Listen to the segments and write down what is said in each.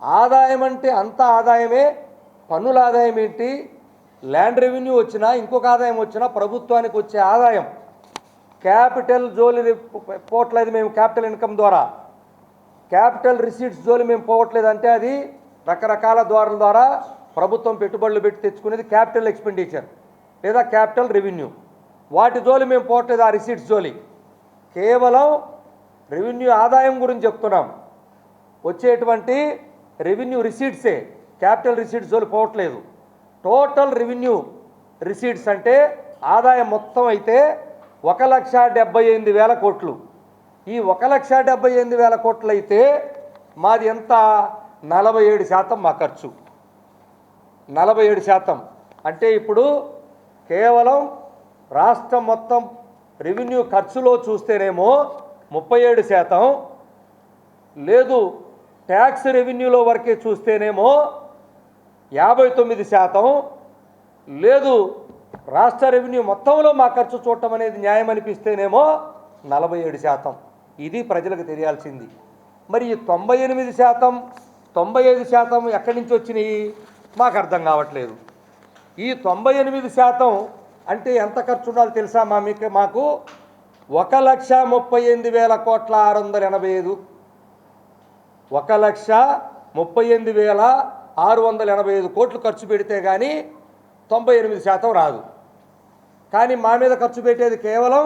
ఆదాయం అంటే అంత ఆదాయమే. పన్నుల ఆదాయం ఏంటి, ల్యాండ్ రెవెన్యూ వచ్చినా ఇంకొక ఆదాయం వచ్చినా ప్రభుత్వానికి వచ్చే ఆదాయం క్యాపిటల్ జోలి పోవట్లేదు. మేము క్యాపిటల్ ఇన్కమ్ ద్వారా క్యాపిటల్ రిసీట్స్ జోలి మేము పోవట్లేదు. అంటే అది రకరకాల ద్వారాల ద్వారా ప్రభుత్వం పెట్టుబడులు పెట్టి తెచ్చుకునేది క్యాపిటల్ ఎక్స్పెండిచర్ లేదా క్యాపిటల్ రెవెన్యూ. వాటి జోలి మేము పోవట్లేదు, ఆ రిసీట్స్ జోలి. కేవలం రెవెన్యూ ఆదాయం గురించి చెప్తున్నాం. వచ్చేటువంటి రెవెన్యూ రిసీట్సే, క్యాపిటల్ రిసీట్స్ జోలి పోవట్లేదు. టోటల్ రెవెన్యూ రిసీట్స్ అంటే ఆదాయం మొత్తం అయితే 1,78,000 కోట్లు. ఈ 1,78,000 కోట్లు అయితే మాది ఎంత, 47% మా ఖర్చు. 47% అంటే ఇప్పుడు కేవలం రాష్ట్రం మొత్తం రెవెన్యూ ఖర్చులో చూస్తేనేమో 37%, లేదు ట్యాక్స్ రెవెన్యూలో వరకే చూస్తేనేమో 59%, లేదు రాష్ట్ర రెవెన్యూ మొత్తంలో మా ఖర్చు చూడటం అనేది న్యాయం అనిపిస్తేనేమో 47%. ఇది ప్రజలకు తెలియాల్సింది. మరి ఈ 98%, 95% ఎక్కడి నుంచి వచ్చినాయి మాకు అర్థం కావట్లేదు. ఈ 98% అంటే ఎంత ఖర్చు ఉండాలో తెలుసా మాకు? 1,38,685 కోట్లు ఖర్చు పెడితే కానీ 98% రాదు. కానీ మా మీద ఖర్చు పెట్టేది కేవలం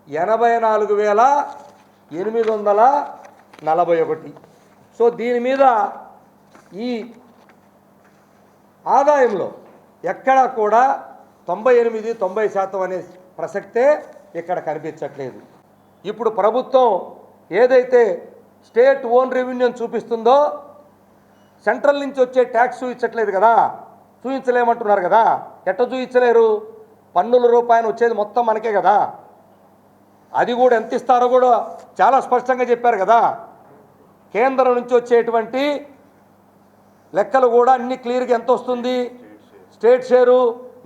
84,841. సో దీని మీద ఈ ఆదాయంలో ఎక్కడా కూడా 98-90% అనే ప్రసక్తే ఇక్కడ కనిపించట్లేదు. ఇప్పుడు ప్రభుత్వం ఏదైతే స్టేట్ ఓన్ రెవెన్యూని చూపిస్తుందో సెంట్రల్ నుంచి వచ్చే ట్యాక్స్ చూపించట్లేదు కదా, చూపించలేమంటున్నారు కదా. ఎట్ట చూపించలేరు? పన్నుల రూపాయలు వచ్చేది మొత్తం మనకే కదా. అది కూడా ఎంత ఇస్తారో కూడా చాలా స్పష్టంగా చెప్పారు కదా. కేంద్రం నుంచి వచ్చేటువంటి లెక్కలు కూడా అన్ని క్లియర్గా ఎంత వస్తుంది. స్టేట్ షేరు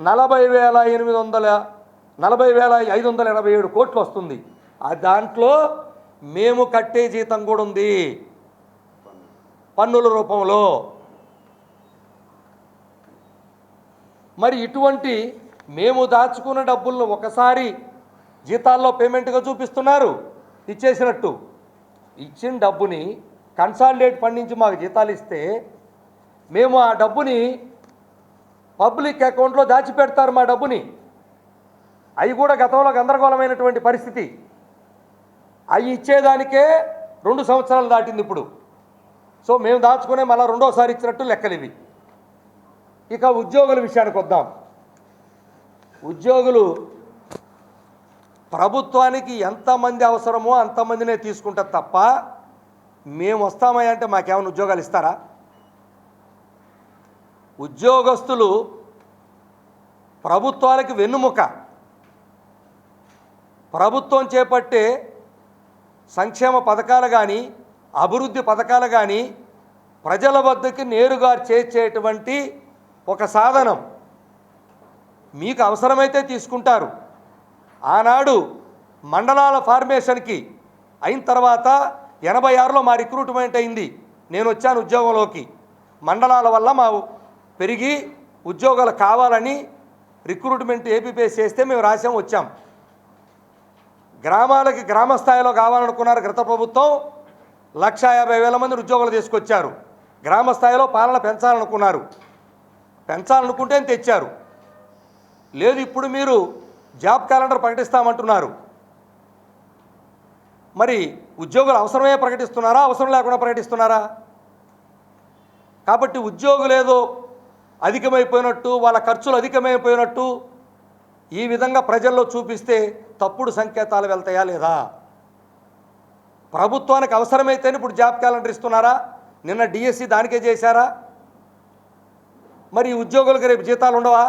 40,587 కోట్లు వస్తుంది. దాంట్లో మేము కట్టే జీతం కూడా ఉంది పన్నుల రూపంలో. మరి ఇటువంటి మేము దాచుకున్న డబ్బులను ఒకసారి జీతాల్లో పేమెంట్గా చూపిస్తున్నారు ఇచ్చేసినట్టు. ఇచ్చిన డబ్బుని కన్సాలిడేట్ ఫండ్ నుంచి మాకు జీతాలు ఇస్తే మేము ఆ డబ్బుని పబ్లిక్ అకౌంట్లో దాచిపెడతారు. మా డబ్బుని అవి కూడా గతంలో గందరగోళమైనటువంటి పరిస్థితి. అవి ఇచ్చేదానికే 2 సంవత్సరాలు దాటింది ఇప్పుడు. సో మేము దాచుకునే మళ్ళీ రెండోసారి ఇచ్చినట్టు లెక్కలు ఇవి. ఇక ఉద్యోగుల విషయానికి వద్దాం. ఉద్యోగులు ప్రభుత్వానికి ఎంతమంది అవసరమో అంతమందినే తీసుకుంటారు తప్ప మేము వస్తామయ్యా అంటే మాకేమైనా ఉద్యోగాలు ఇస్తారా? ఉద్యోగస్తులు ప్రభుత్వాలకు వెన్నుముక. ప్రభుత్వం చేపట్టే సంక్షేమ పథకాలు కానీ అభివృద్ధి పథకాలు కానీ ప్రజల వద్దకి నేరుగా చేర్చేటువంటి ఒక సాధనం. మీకు అవసరమైతే తీసుకుంటారు. ఆనాడు మండలాల ఫార్మేషన్కి అయిన తర్వాత 86లో మా రిక్రూట్మెంట్ అయింది. నేను వచ్చాను ఉద్యోగంలోకి. మండలాల వల్ల మా పెరిగి ఉద్యోగాలు కావాలని రిక్రూట్మెంట్ ఏపీపీఎస్ చేస్తే మేము రాసాం, వచ్చాం. గ్రామాలకి గ్రామ స్థాయిలో కావాలనుకున్నారు గత ప్రభుత్వం. 1,50,000 మంది ఉద్యోగాలు తీసుకొచ్చారు. గ్రామ స్థాయిలో పాలన పెంచాలనుకున్నారు, పెంచాలనుకుంటే తెచ్చారు. లేదు ఇప్పుడు మీరు జాబ్ క్యాలెండర్ ప్రకటిస్తామంటున్నారు. మరి ఉద్యోగులు అవసరమే ప్రకటిస్తున్నారా, అవసరం లేకుండా ప్రకటిస్తున్నారా? కాబట్టి ఉద్యోగులు ఏదో అధికమైపోయినట్టు, వాళ్ళ ఖర్చులు అధికమైపోయినట్టు ఈ విధంగా ప్రజల్లో చూపిస్తే తప్పుడు సంకేతాలు వెళ్తాయా లేదా? ప్రభుత్వానికి అవసరమైతేనే ఇప్పుడు జాబ్ క్యాలెండర్ ఇస్తున్నారా? నిన్న డిఎస్సి దానికే చేశారా? మరి ఉద్యోగులకు రేపు జీతాలు ఉండవా?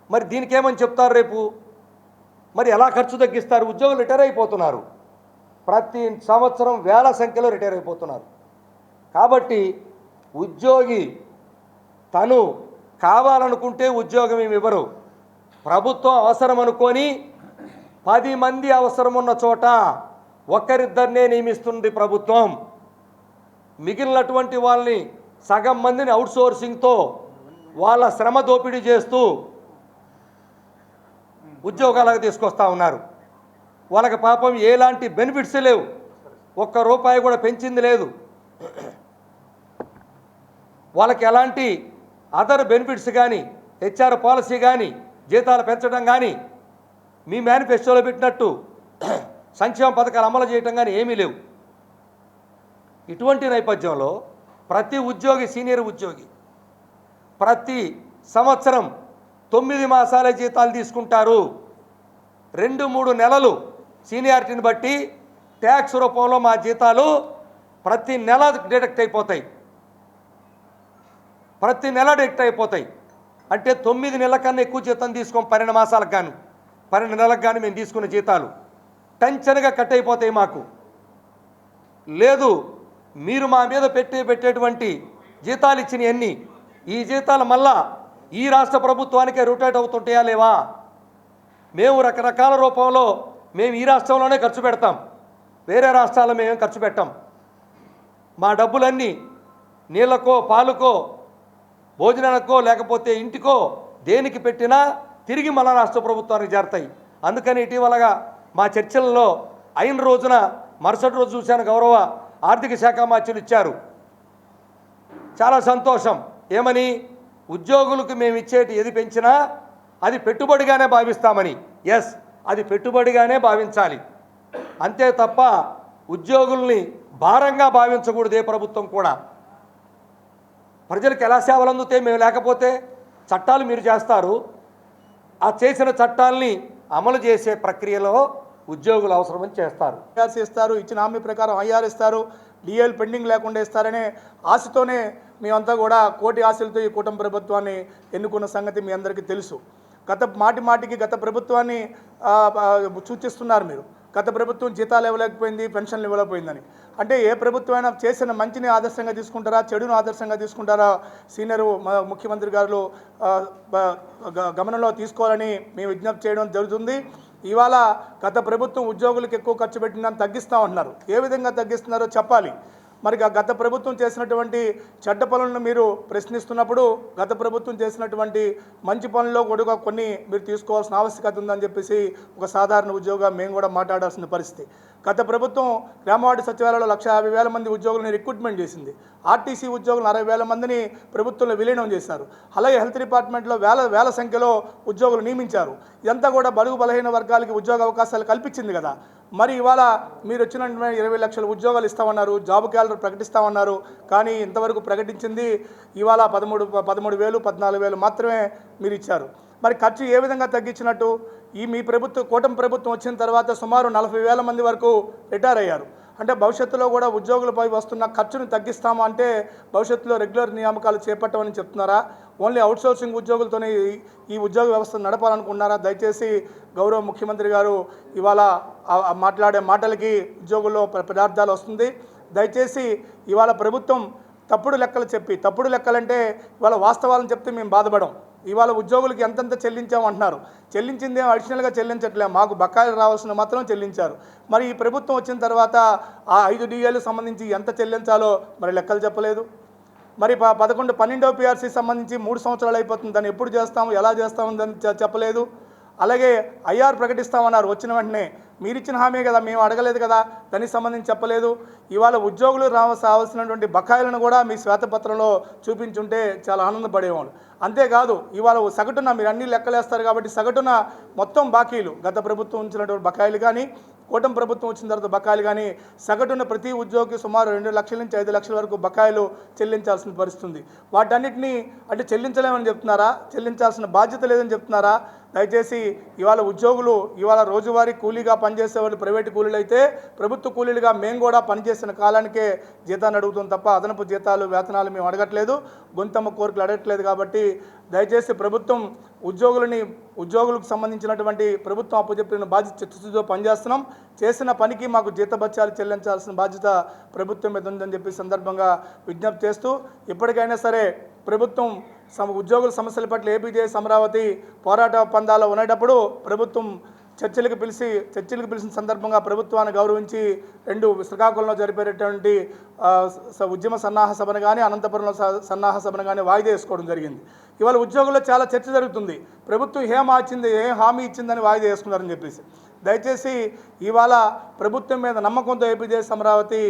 మరి దీనికి ఏమని చెప్తారు రేపు? మరి ఎలా ఖర్చు తగ్గిస్తారు? ఉద్యోగులు రిటైర్ అయిపోతున్నారు. ప్రతి సంవత్సరం వేల సంఖ్యలో రిటైర్ అయిపోతున్నారు. కాబట్టి ఉద్యోగి తను కావాలనుకుంటే ఉద్యోగం ఏమి ఇవ్వరు. ప్రభుత్వం అవసరం అనుకొని 10 మంది అవసరం ఉన్న చోట ఒక్కరిద్దరినే నియమిస్తుంది ప్రభుత్వం. మిగిలినటువంటి వాళ్ళని సగం మందిని అవుట్సోర్సింగ్తో వాళ్ళ శ్రమ దోపిడీ చేస్తూ ఉద్యోగాలకు తీసుకొస్తా ఉన్నారు. వాళ్ళకి పాపం ఎలాంటి బెనిఫిట్స్ లేవు, ఒక్క రూపాయి కూడా పెంచింది లేదు. వాళ్ళకి ఎలాంటి అదర్ బెనిఫిట్స్ కానీ, హెచ్ఆర్ పాలసీ కానీ, జీతాలు పెంచడం కానీ, మీ మేనిఫెస్టోలో పెట్టినట్టు సంక్షేమ పథకాలు అమలు చేయటం కానీ ఏమీ లేవు. ఇటువంటి నేపథ్యంలో ప్రతి ఉద్యోగి, సీనియర్ ఉద్యోగి ప్రతి సంవత్సరం 9 మాసాల జీతాలు తీసుకుంటారు. 2-3 నెలలు సీనియారిటీని బట్టి ట్యాక్స్ రూపంలో మా జీతాలు ప్రతి నెల డిడక్ట్ అయిపోతాయి. ప్రతి నెల డిడక్ట్ అయిపోతాయి. అంటే 9 నెలల కన్నా ఎక్కువ జీతం తీసుకోం. 12 మాసాలకు కానీ 12 నెలలకు కానీ మేము తీసుకున్న జీతాలు టెన్షన్గా కట్ అయిపోతాయి మాకు. లేదు, మీరు మా మీద పెట్టేటువంటి జీతాలు ఇచ్చినవన్నీ, ఈ జీతాలు మళ్ళా ఈ రాష్ట్ర ప్రభుత్వానికే రొటేట్ అవుతుంటాయా లేవా? మేము రకరకాల రూపంలో మేము ఈ రాష్ట్రంలోనే ఖర్చు పెడతాం, వేరే రాష్ట్రాల్లో మేమేం ఖర్చు పెట్టాం. మా డబ్బులన్నీ నీళ్ళకో, పాలుకో, భోజనానికో, లేకపోతే ఇంటికో దేనికి పెట్టినా తిరిగి మన రాష్ట్ర ప్రభుత్వానికి చేరతాయి. అందుకని ఇటీవలగా మా చర్చలలో అయిన రోజున మరుసటి రోజు చూశాను, గౌరవ ఆర్థిక శాఖ మంత్రులు ఇచ్చారు. చాలా సంతోషం. ఏమని? ఉద్యోగులకు మేము ఇచ్చేటి ఏది పెంచినా అది పెట్టుబడిగానే భావిస్తామని. ఎస్, అది పెట్టుబడిగానే భావించాలి, అంతే తప్ప ఉద్యోగుల్ని భారంగా భావించకూడదు ఏ ప్రభుత్వం కూడా. ప్రజలకు ఎలా సేవలు అందుతాయి? మేము లేకపోతే చట్టాలు మీరు చేస్తారు, ఆ చేసిన చట్టాలని అమలు చేసే ప్రక్రియలో ఉద్యోగులు అవసరమని చేస్తారు. ఇస్తారు, ఇచ్చిన హామీ ప్రకారం ఐఆర్ ఇస్తారు, డిఎల్ పెండింగ్ లేకుండా ఇస్తారనే ఆశతోనే మేమంతా కూడా కోటి ఆశలతో ఈ కూటమి ప్రభుత్వాన్ని ఎన్నుకున్న సంగతి మీ అందరికీ తెలుసు. మాటికి గత ప్రభుత్వాన్ని సూచిస్తున్నారు మీరు. గత ప్రభుత్వం జీతాలు ఇవ్వలేకపోయింది, పెన్షన్లు ఇవ్వలేకపోయిందని. అంటే ఏ ప్రభుత్వం అయినా చేసిన మంచిని ఆదర్శంగా తీసుకుంటారా, చెడును ఆదర్శంగా తీసుకుంటారా? సీనియర్ ముఖ్యమంత్రి గారు గమనంలో తీసుకోవాలని మేము విజ్ఞప్తి చేయడం జరుగుతుంది. ఇవాళ గత ప్రభుత్వం ఉద్యోగులకు ఎక్కువ ఖర్చు పెట్టిందని తగ్గిస్తామంటున్నారు. ఏ విధంగా తగ్గిస్తున్నారో చెప్పాలి. మరి గత ప్రభుత్వం చేసినటువంటి చెడ్డ పనులను మీరు ప్రశ్నిస్తున్నప్పుడు గత ప్రభుత్వం చేసినటువంటి మంచి పనుల్లో కూడా కొన్ని మీరు తీసుకోవాల్సిన ఆవశ్యకత ఉందని చెప్పేసి ఒక సాధారణ ఉద్యోగిగా మేము కూడా మాట్లాడాల్సిన పరిస్థితి. గత ప్రభుత్వం గ్రామవార్డు సచివాలయంలో 1,50,000 మంది ఉద్యోగులను రిక్రూట్మెంట్ చేసింది. ఆర్టీసీ ఉద్యోగులు 60,000 మందిని ప్రభుత్వంలో విలీనం చేశారు. అలాగే హెల్త్ డిపార్ట్మెంట్లో వేల సంఖ్యలో ఉద్యోగులు నియమించారు. ఇదంతా కూడా బడుగు బలహీన వర్గాలకి ఉద్యోగ అవకాశాలు కల్పించింది కదా. మరి ఇవాళ మీరు వచ్చిన 20 లక్షల ఉద్యోగాలు ఇస్తామన్నారు, జాబ్ క్యాలెండర్ ప్రకటిస్తామన్నారు. కానీ ఇంతవరకు ప్రకటించింది ఇవాళ 13,000, 14,000 మాత్రమే మీరు ఇచ్చారు. మరి ఖర్చు ఏ విధంగా తగ్గించినట్టు? మీ ప్రభుత్వం, కూటమి ప్రభుత్వం వచ్చిన తర్వాత సుమారు 40,000 మంది వరకు రిటైర్ అయ్యారు. అంటే భవిష్యత్తులో కూడా ఉద్యోగులపై వస్తున్న ఖర్చును తగ్గిస్తాము అంటే భవిష్యత్తులో రెగ్యులర్ నియామకాలు చేపట్టమని చెప్తున్నారా? ఓన్లీ అవుట్సోర్సింగ్ ఉద్యోగులతోనే ఈ ఉద్యోగ వ్యవస్థను నడపాలనుకున్నారా? దయచేసి గౌరవ ముఖ్యమంత్రి గారు ఇవాళ మాట్లాడే మాటలకి ఉద్యోగుల్లో పదార్థాలు వస్తుంది. దయచేసి ఇవాళ ప్రభుత్వం తప్పుడు లెక్కలు చెప్పి, తప్పుడు లెక్కలంటే ఇవాళ వాస్తవాలను చెప్తే మేము బాధపడం. ఇవాళ ఉద్యోగులకి ఎంతెంత చెల్లించామంటున్నారు. చెల్లించిందే అడిషనల్గా చెల్లించట్లే, మాకు బకాయిలు రావాల్సిన మాత్రం చెల్లించారు. మరి ఈ ప్రభుత్వం వచ్చిన తర్వాత ఆ 5 డిఏలకు సంబంధించి ఎంత చెల్లించాలో మరి లెక్కలు చెప్పలేదు. మరి 12వ పిఆర్సీ సంబంధించి 3 సంవత్సరాలు అయిపోతుంది, దాన్ని ఎప్పుడు చేస్తాము, ఎలా చేస్తామని చెప్పలేదు. అలాగే ఐఆర్ ప్రకటిస్తామన్నారు వచ్చిన వెంటనే. మీరు ఇచ్చిన హామీ కదా, మేము అడగలేదు కదా, దానికి సంబంధించి చెప్పలేదు. ఇవాళ ఉద్యోగులు రావాల్సినటువంటి బకాయిలను కూడా మీ శ్వేతపత్రంలో చూపించుంటే చాలా ఆనందపడేవాళ్ళు. అంతేకాదు ఇవాళ సగటున మీరు అన్ని లెక్కలేస్తారు కాబట్టి సగటున మొత్తం బాకీలు, గత ప్రభుత్వం ఉంచినటువంటి బకాయిలు కానీ, కూటమి ప్రభుత్వం వచ్చిన తర్వాత బకాయిలు కానీ, సగటున ప్రతి ఉద్యోగికి సుమారు 2 లక్షల నుంచి 5 లక్షల వరకు బకాయిలు చెల్లించాల్సిన పరిస్థితుంది. వాటన్నిటినీ అంటే చెల్లించలేమని చెప్తున్నారా? చెల్లించాల్సిన బాధ్యత లేదని చెప్తున్నారా? దయచేసి ఇవాళ ఉద్యోగులు ఇవాళ రోజువారీ కూలీగా పనిచేసే వాళ్ళు ప్రైవేటు కూలీలు అయితే, ప్రభుత్వ కూలీలుగా మేము కూడా పనిచేసిన కాలానికే జీతాన్ని అడుగుతాం తప్ప అదనపు జీతాలు, వేతనాలు మేము అడగట్లేదు, గొంతమ్మ కోరికలు అడగట్లేదు. కాబట్టి దయచేసి ప్రభుత్వం ఉద్యోగులకు సంబంధించినటువంటి ప్రభుత్వం అప్పచెప్పిన బాధ్యత చిత్తశుద్ధితో పనిచేస్తున్నాం. చేసిన పనికి మాకు జీతభత్యాలు చెల్లించాల్సిన బాధ్యత ప్రభుత్వం మీద ఉందని చెప్పి సందర్భంగా విజ్ఞప్తి చేస్తూ, ఇప్పటికైనా సరే ప్రభుత్వం ఉద్యోగుల సమస్యల పట్ల ఏపీజేఎస్ అమరావతి పోరాట పందాలో ఉండేటప్పుడు ప్రభుత్వం చర్చలకు పిలిచిన సందర్భంగా ప్రభుత్వాన్ని గౌరవించి 2 శ్రీకాకుళంలో జరిపేటటువంటి ఉద్యమ సన్నాహ సభను కానీ అనంతపురంలో సన్నాహ సభను కానీ వాయిదా వేసుకోవడం జరిగింది. ఇవాళ ఉద్యోగుల్లో చాలా చర్చ జరుగుతుంది. ప్రభుత్వం ఏం హామీ ఇచ్చిందని వాయిదా వేసుకున్నారని చెప్పేసి. దయచేసి ఇవాళ ప్రభుత్వం మీద నమ్మకంతో ఏపీ దేశ అమరావతి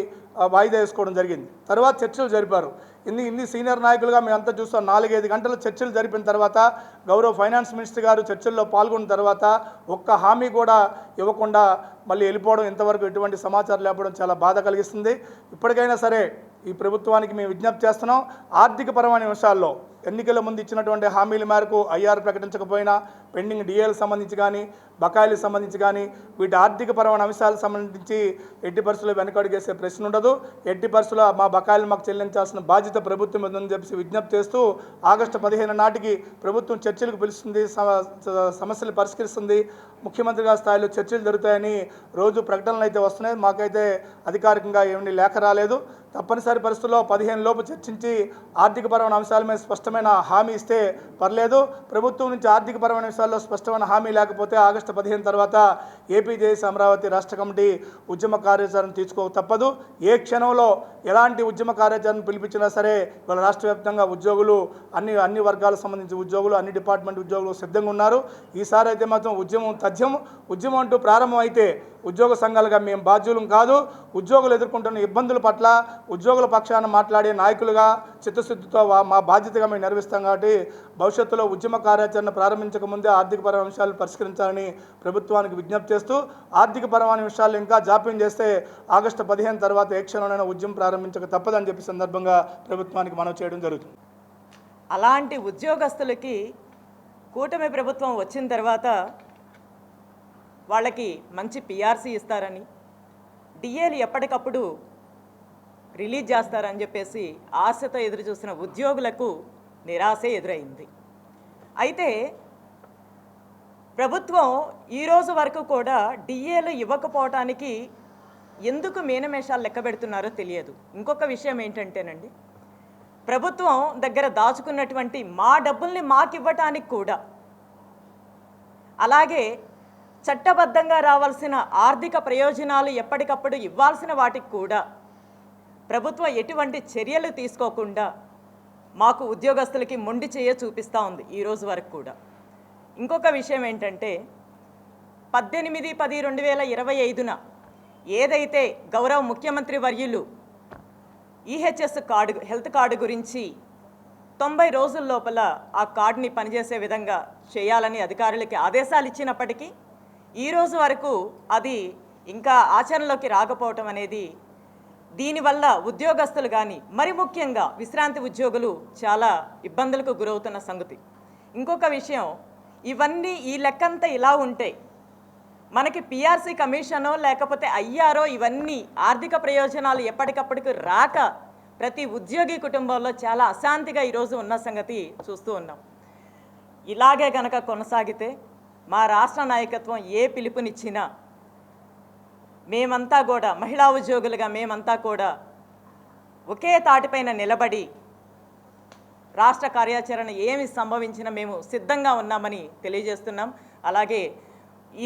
వాయిదా వేసుకోవడం జరిగింది. తర్వాత చర్చలు జరిపారు. ఇన్ని సీనియర్ నాయకులుగా మేమంతా చూస్తాం. 4-5 గంటల చర్చలు జరిపిన తర్వాత గౌరవ ఫైనాన్స్ మినిస్టర్ గారు చర్చల్లో పాల్గొన్న తర్వాత ఒక్క హామీ కూడా ఇవ్వకుండా మళ్ళీ వెళ్ళిపోవడం, ఇంతవరకు ఎటువంటి సమాచారం లేకపోవడం చాలా బాధ కలిగిస్తుంది. ఇప్పటికైనా సరే ఈ ప్రభుత్వానికి మేము విజ్ఞప్తి చేస్తున్నాం. ఆర్థికపరమైన విషయాల్లో ఎన్నికల ముందు ఇచ్చినటువంటి హామీల మేరకు ఐఆర్ ప్రకటించకపోయినా పెండింగ్ డిఏలకు సంబంధించి కానీ బకాయిలకు సంబంధించి కానీ వీటి ఆర్థికపరమైన అంశాలకు సంబంధించి ఎట్టి పరిస్థితుల్లో వెనకడుగేసే ప్రశ్న ఉండదు. ఎట్టి పరిస్థితుల్లో మా బకాయిలు మాకు చెల్లించాల్సిన బాధ్యత ప్రభుత్వం ఉందని చెప్పి విజ్ఞప్తి చేస్తూ ఆగస్టు 15 నాటికి ప్రభుత్వం చర్చలకు పిలుస్తుంది, సమస్యలు పరిష్కరిస్తుంది. ముఖ్యమంత్రి గారి స్థాయిలో చర్చలు జరుగుతాయని రోజు ప్రకటనలు అయితే వస్తున్నాయి. మాకైతే అధికారికంగా ఏమీ లేఖ రాలేదు. తప్పనిసరి పరిస్థితుల్లో 15 లోపు చర్చించి ఆర్థికపరమైన అంశాల మీద స్పష్టమైన హామీ ఇస్తే పర్లేదు. ప్రభుత్వం నుంచి ఆర్థికపరమైన విషయాల్లో స్పష్టమైన హామీ లేకపోతే ఆగస్టు 15 తర్వాత ఏపీ దేశ అమరావతి రాష్ట్ర కమిటీ ఉద్యమ కార్యాచరణ తీసుకోక తప్పదు. ఏ క్షణంలో ఎలాంటి ఉద్యమ కార్యాచరణ పిలిపించినా సరే వాళ్ళ రాష్ట్ర వ్యాప్తంగా ఉద్యోగులు అన్ని వర్గాలకు సంబంధించి ఉద్యోగులు అన్ని డిపార్ట్మెంట్ ఉద్యోగులు సిద్ధంగా ఉన్నారు. ఈసారి అయితే మాత్రం ఉద్యమం అంటూ ప్రారంభం అయితే ఉద్యోగ సంఘాలుగా మేము బాధ్యులం కాదు. ఉద్యోగులు ఎదుర్కొంటున్న ఇబ్బందుల పట్ల ఉద్యోగుల పక్షాన మాట్లాడే నాయకులుగా చిత్తశుద్ధితో మా బాధ్యతగా మేము నిర్వహిస్తాం. కాబట్టి భవిష్యత్తులో ఉద్యమ కార్యాచరణ ప్రారంభించక ముందే ఆర్థికపరమైన విషయాలు పరిష్కరించాలని ప్రభుత్వానికి విజ్ఞప్తి చేస్తూ ఆర్థికపరమైన విషయాలు ఇంకా జాప్యం చేస్తే ఆగస్టు 15 తర్వాత ఏ క్షణంలోనైనా ఉద్యమం ప్రారంభించక తప్పదని చెప్పి సందర్భంగా ప్రభుత్వానికి మనవి చేయడం జరుగుతుంది. అలాంటి ఉద్యోగస్తులకి కూటమి ప్రభుత్వం వచ్చిన తర్వాత వాళ్ళకి మంచి పిఆర్సీ ఇస్తారని, డిఏలు ఎప్పటికప్పుడు రిలీజ్ చేస్తారని చెప్పేసి ఆశతో ఎదురు చూసిన ఉద్యోగులకు నిరాశే ఎదురైంది. అయితే ప్రభుత్వం ఈరోజు వరకు కూడా డిఏలు ఇవ్వకపోవటానికి ఎందుకు మీనమేషాలు లెక్క పెడుతున్నారో తెలియదు. ఇంకొక విషయం ఏంటంటేనండి, ప్రభుత్వం దగ్గర దాచుకున్నటువంటి మా డబ్బుల్ని మాకివ్వటానికి కూడా, అలాగే చట్టబద్ధంగా రావాల్సిన ఆర్థిక ప్రయోజనాలు ఎప్పటికప్పుడు ఇవ్వాల్సిన వాటికి కూడా ప్రభుత్వం ఎటువంటి చర్యలు తీసుకోకుండా మాకు ఉద్యోగస్తులకి మొండి చేయ చూపిస్తూ ఉంది ఈరోజు వరకు కూడా. ఇంకొక విషయం ఏంటంటే 18/10/2025 ఏదైతే గౌరవ ముఖ్యమంత్రి వర్యులు ఈహెచ్ఎస్ కార్డు, హెల్త్ కార్డు గురించి 90 రోజుల లోపల ఆ కార్డుని పనిచేసే విధంగా చేయాలని అధికారులకి ఆదేశాలు ఇచ్చినప్పటికీ ఈరోజు వరకు అది ఇంకా ఆచరణలోకి రాకపోవటం అనేది, దీనివల్ల ఉద్యోగస్తులు కానీ మరి ముఖ్యంగా విశ్రాంతి ఉద్యోగులు చాలా ఇబ్బందులకు గురవుతున్న సంగతి. ఇంకొక విషయం, ఇవన్నీ ఈ లెక్కంతా ఇలా ఉంటే మనకి పిఆర్సీ కమిషనో లేకపోతే ఐఆర్ఓ ఇవన్నీ ఆర్థిక ప్రయోజనాలు ఎప్పటికప్పటికి రాక ప్రతి ఉద్యోగి కుటుంబంలో చాలా అశాంతిగా ఈరోజు ఉన్న సంగతి చూస్తూ ఉన్నాం. ఇలాగే కనుక కొనసాగితే మా రాష్ట్ర నాయకత్వం ఏ పిలుపునిచ్చినా మేమంతా కూడా మహిళా ఉద్యోగులుగా మేమంతా కూడా ఒకే తాటిపైన నిలబడి రాష్ట్ర కార్యాచరణ ఏమి సంభవించినా మేము సిద్ధంగా ఉన్నామని తెలియజేస్తున్నాం. అలాగే ఈ